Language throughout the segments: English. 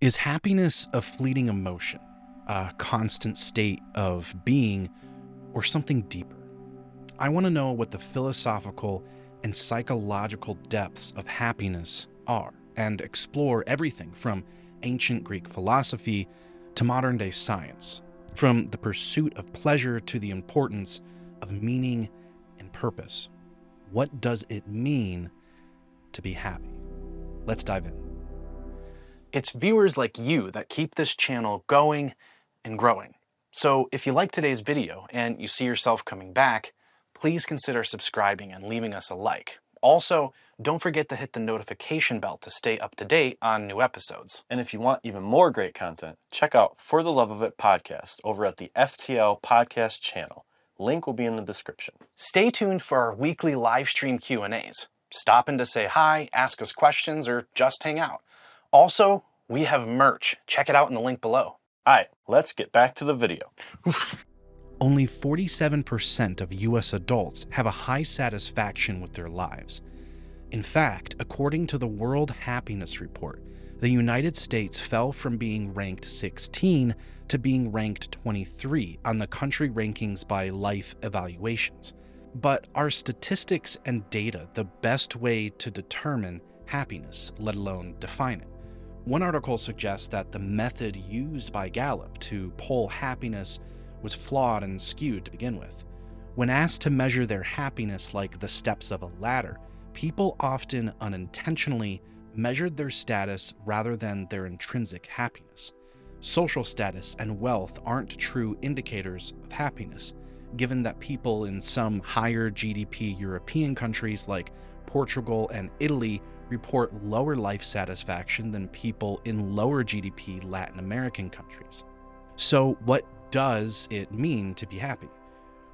Is happiness a fleeting emotion, a constant state of being, or something deeper? I want to know what the philosophical and psychological depths of happiness are, and explore everything from ancient Greek philosophy to modern-day science, from the pursuit of pleasure to the importance of meaning and purpose. What does it mean to be happy? Let's dive in. It's viewers like you that keep this channel going and growing. So if you like today's video and you see yourself coming back, please consider subscribing and leaving us a like. Also, don't forget to hit the notification bell to stay up to date on new episodes. And if you want even more great content, check out For the Love of It podcast over at the FTL podcast channel. Link will be in the description. Stay tuned for our weekly live stream Q&As. Stop in to say hi, ask us questions, or just hang out. Also, we have merch. Check it out in the link below. All right, let's get back to the video. Only 47% of US adults have a high satisfaction with their lives. In fact, according to the World Happiness Report, the United States fell from being ranked 16 to being ranked 23 on the country rankings by Life Evaluations. But are statistics and data the best way to determine happiness, let alone define it? One article suggests that the method used by Gallup to poll happiness was flawed and skewed to begin with. When asked to measure their happiness like the steps of a ladder, people often unintentionally measured their status rather than their intrinsic happiness. Social status and wealth aren't true indicators of happiness, given that people in some higher GDP European countries like Portugal and Italy report lower life satisfaction than people in lower GDP Latin American countries. So what does it mean to be happy?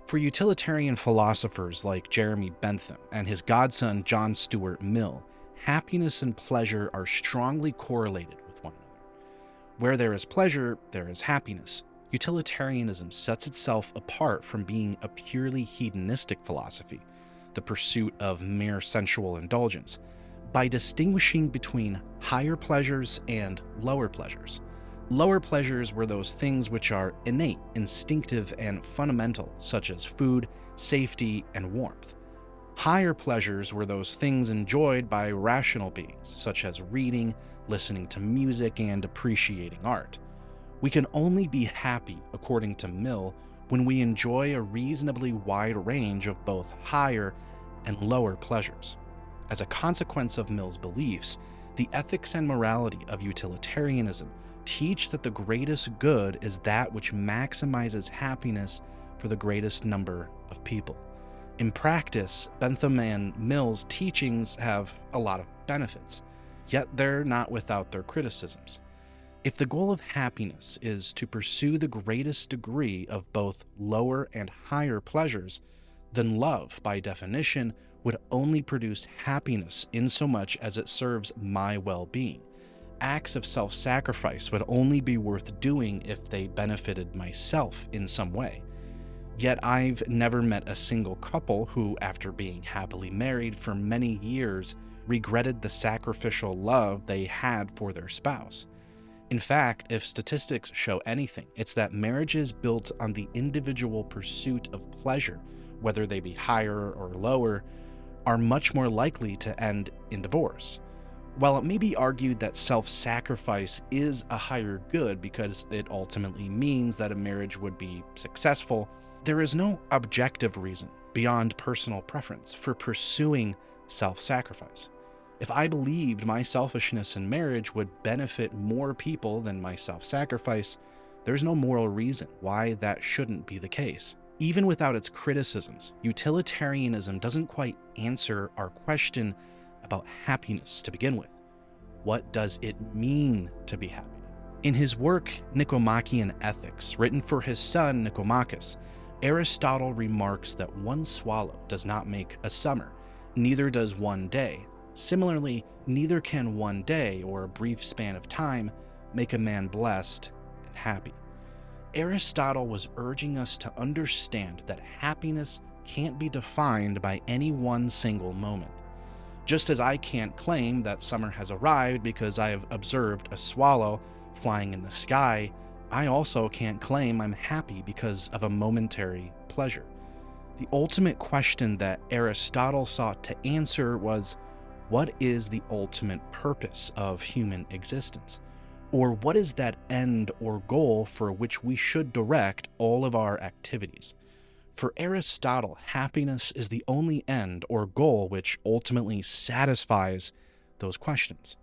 For utilitarian philosophers like Jeremy Bentham and his godson John Stuart Mill, happiness and pleasure are strongly correlated with one another. Where there is pleasure, there is happiness. Utilitarianism sets itself apart from being a purely hedonistic philosophy, the pursuit of mere sensual indulgence, by distinguishing between higher pleasures and lower pleasures. Lower pleasures were those things which are innate, instinctive, and fundamental, such as food, safety, and warmth. Higher pleasures were those things enjoyed by rational beings, such as reading, listening to music, and appreciating art. We can only be happy, according to Mill, when we enjoy a reasonably wide range of both higher and lower pleasures. As a consequence of Mill's beliefs, the ethics and morality of utilitarianism teach that the greatest good is that which maximizes happiness for the greatest number of people. In practice, Bentham and Mill's teachings have a lot of benefits, yet they're not without their criticisms. If the goal of happiness is to pursue the greatest degree of both lower and higher pleasures, then love, by definition, would only produce happiness insomuch as it serves my well-being. Acts of self-sacrifice would only be worth doing if they benefited myself in some way. Yet I've never met a single couple who, after being happily married for many years, regretted the sacrificial love they had for their spouse. In fact, if statistics show anything, it's that marriages built on the individual pursuit of pleasure, whether they be higher or lower, are much more likely to end in divorce. While it may be argued that self-sacrifice is a higher good because it ultimately means that a marriage would be successful, there is no objective reason beyond personal preference for pursuing self-sacrifice. If I believed my selfishness in marriage would benefit more people than my self-sacrifice, there's no moral reason why that shouldn't be the case. Even without its criticisms, utilitarianism doesn't quite answer our question about happiness to begin with. What does it mean to be happy? In his work, Nicomachean Ethics, written for his son Nicomachus, Aristotle remarks that one swallow does not make a summer, neither does one day. Similarly, neither can one day or a brief span of time make a man blessed and happy. Aristotle was urging us to understand that happiness can't be defined by any one single moment. Just as I can't claim that summer has arrived because I have observed a swallow flying in the sky, I also can't claim I'm happy because of a momentary pleasure. The ultimate question that Aristotle sought to answer was, what is the ultimate purpose of human existence? Or what is that end or goal for which we should direct all of our activities? For Aristotle, happiness is the only end or goal which ultimately satisfies those questions.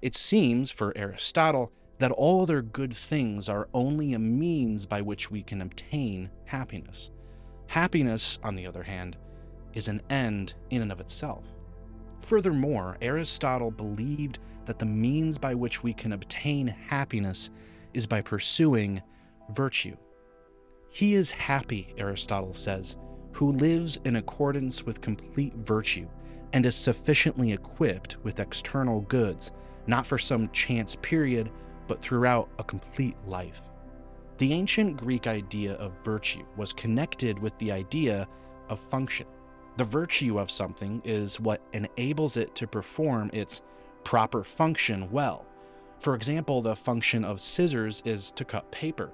It seems, for Aristotle, that all other good things are only a means by which we can obtain happiness. Happiness, on the other hand, is an end in and of itself. Furthermore, Aristotle believed that the means by which we can obtain happiness is by pursuing virtue. He is happy, Aristotle says, who lives in accordance with complete virtue and is sufficiently equipped with external goods, not for some chance period, but throughout a complete life. The ancient Greek idea of virtue was connected with the idea of function. The virtue of something is what enables it to perform its proper function well. For example, the function of scissors is to cut paper.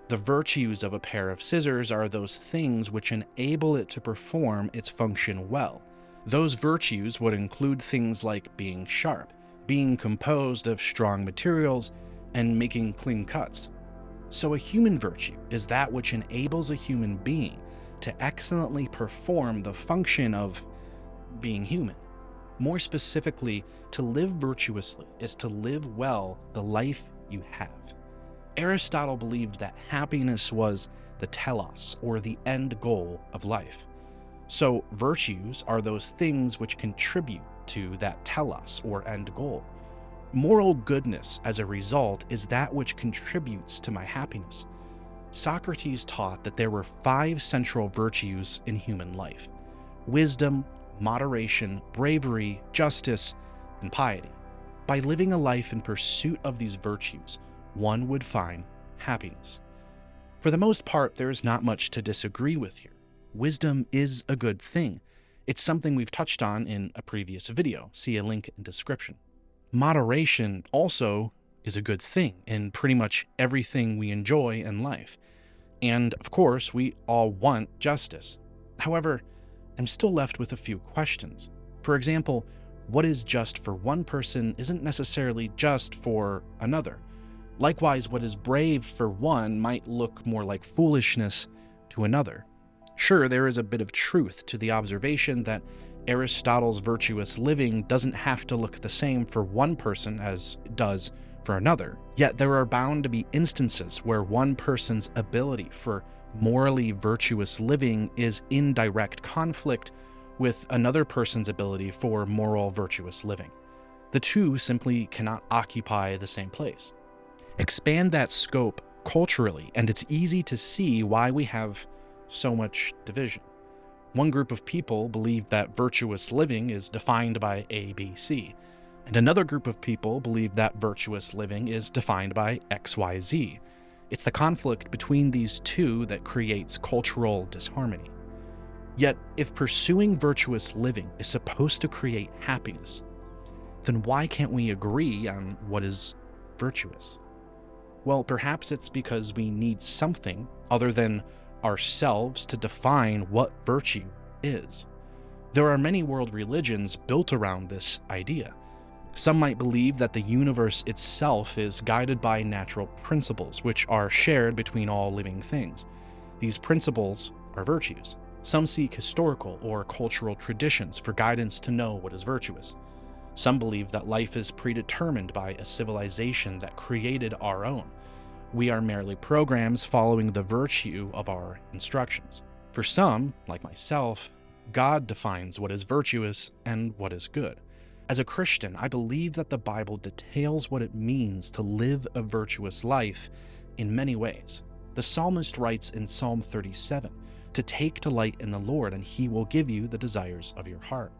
The virtues of a pair of scissors are those things which enable it to perform its function well. Those virtues would include things like being sharp, being composed of strong materials, and making clean cuts. So a human virtue is that which enables a human being to excellently perform the function of being human. More specifically, to live virtuously is to live well the life you have. Aristotle believed that happiness was the telos, or the end goal of life. So virtues are those things which contribute to that telos, or end goal. Moral goodness, as a result, is that which contributes to my happiness. Socrates taught that there were 5 central virtues in human life: wisdom, moderation, bravery, justice, and piety. By living a life in pursuit of these virtues, one would find happiness. For the most part, there is not much to disagree with here. Wisdom is a good thing. It's something we've touched on in a previous video. See a link in description. Moderation also is a good thing in pretty much everything we enjoy in life. And of course, we all want justice. However, I'm still left with a few questions. For example, what is just for one person isn't necessarily just for another. Likewise, what is brave for one might look more like foolishness to another. Sure, there is a bit of truth to the observation that Aristotle's virtuous living doesn't have to look the same for one person as it does for another. Yet there are bound to be instances where one person's ability for morally virtuous living is in direct conflict with another person's ability for moral virtuous living. The two simply cannot occupy the same place. Expand that scope culturally, and it's easy to see why we have so much division. One group of people believe that virtuous living is defined by A, B, C, and another group of people believe that virtuous living is defined by X, Y, Z. It's the conflict between these two that creates cultural disharmony. Yet, if pursuing virtuous living is supposed to create happiness, then why can't we agree on what is virtuous? Well, perhaps it's because we need something other than ourselves to define what virtue is. There are many world religions built around this idea. Some might believe that the universe itself is guided by natural principles, which are shared between all living things. These principles are virtues. Some seek historical or cultural traditions for guidance to know what is virtuous. Some believe that life is predetermined by a civilization that created our own. We are merely programs following the virtue of our instructions. For some, like myself, God defines what is virtuous and what is good. As a Christian, I believe that the Bible details what it means to live a virtuous life in many ways. The psalmist writes in Psalm 37, to take delight in the Lord, and he will give you the desires of your heart.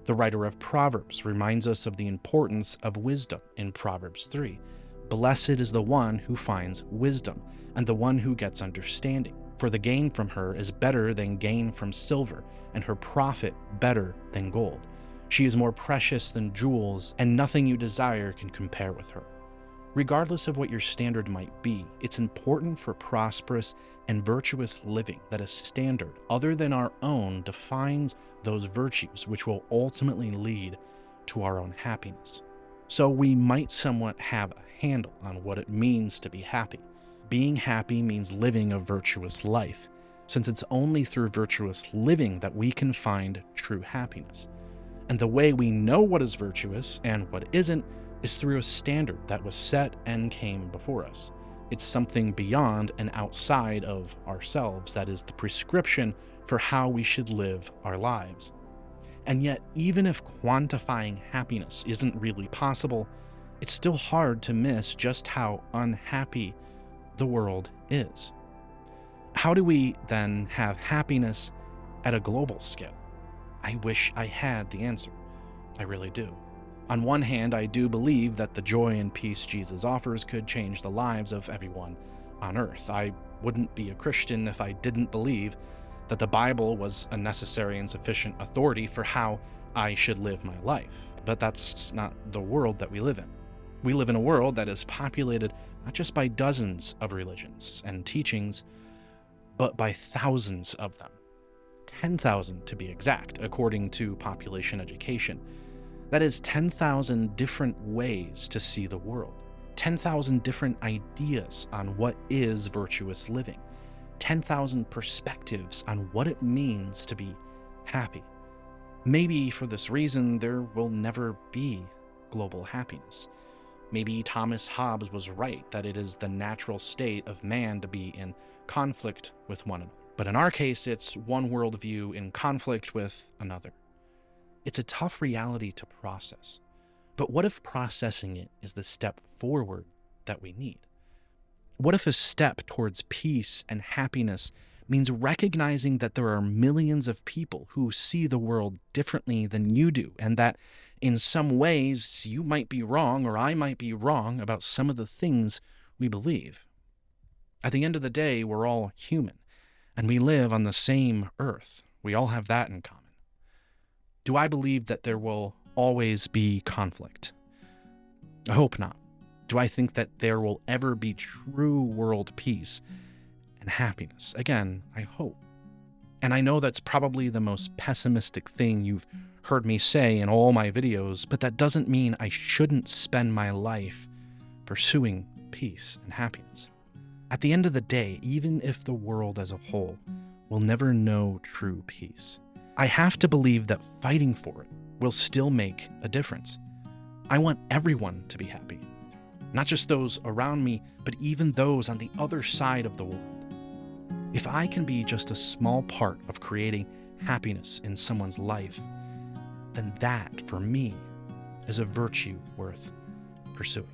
The writer of Proverbs reminds us of the importance of wisdom in Proverbs 3. Blessed is the one who finds wisdom, and the one who gets understanding, for the gain from her is better than gain from silver, and her profit better than gold. She is more precious than jewels, and nothing you desire can compare with her. Regardless of what your standard might be, it's important for prosperous and virtuous living that a standard other than our own defines those virtues which will ultimately lead to our own happiness. So we might somewhat have a handle on what it means to be happy. Being happy means living a virtuous life, since it's only through virtuous living that we can find true happiness. And the way we know what is virtuous and what isn't is through a standard that was set and came before us. It's something beyond and outside of ourselves that is the prescription for how we should live our lives. And yet, even if quantifying happiness isn't really possible, it's still hard to miss just how unhappy the world is. How do we then have happiness at a global scale? I wish I had the answer. I really do. On one hand, I do believe that the joy and peace Jesus offers could change the lives of everyone on earth. I wouldn't be a Christian if I didn't believe that the Bible was a necessary and sufficient authority for how I should live my life. But that's not the world that we live in. We live in a world that is populated not just by dozens of religions and teachings, but by thousands of them. 10,000 to be exact, according to Population Education. That is 10,000 different ways to see the world, 10,000 different ideas on what is virtuous living, 10,000 perspectives on what it means to be happy. Maybe for this reason, there will never be global happiness. Maybe Thomas Hobbes was right that it is the natural state of man to be in conflict with one another. But in our case, it's one worldview in conflict with another. It's a tough reality to process. But what if processing it is the step forward that we need? What if a step towards peace and happiness means recognizing that there are millions of people who see the world differently than you do, and that in some ways you might be wrong or I might be wrong about some of the things we believe? At the end of the day, we're all human, and we live on the same earth. We all have that in common. Do I believe that there will always be conflict? I hope not. Do I think that there will ever be true world peace and happiness? Again, I hope. And I know that's probably the most pessimistic thing you've heard me say in all my videos, but that doesn't mean I shouldn't spend my life pursuing peace and happiness. At the end of the day, even if the world as a whole will never know true peace, I have to believe that fighting for it will still make a difference. I want everyone to be happy. Not just those around me, but even those on the other side of the world. If I can be just a small part of creating happiness in someone's life, then that, for me, is a virtue worth pursuing.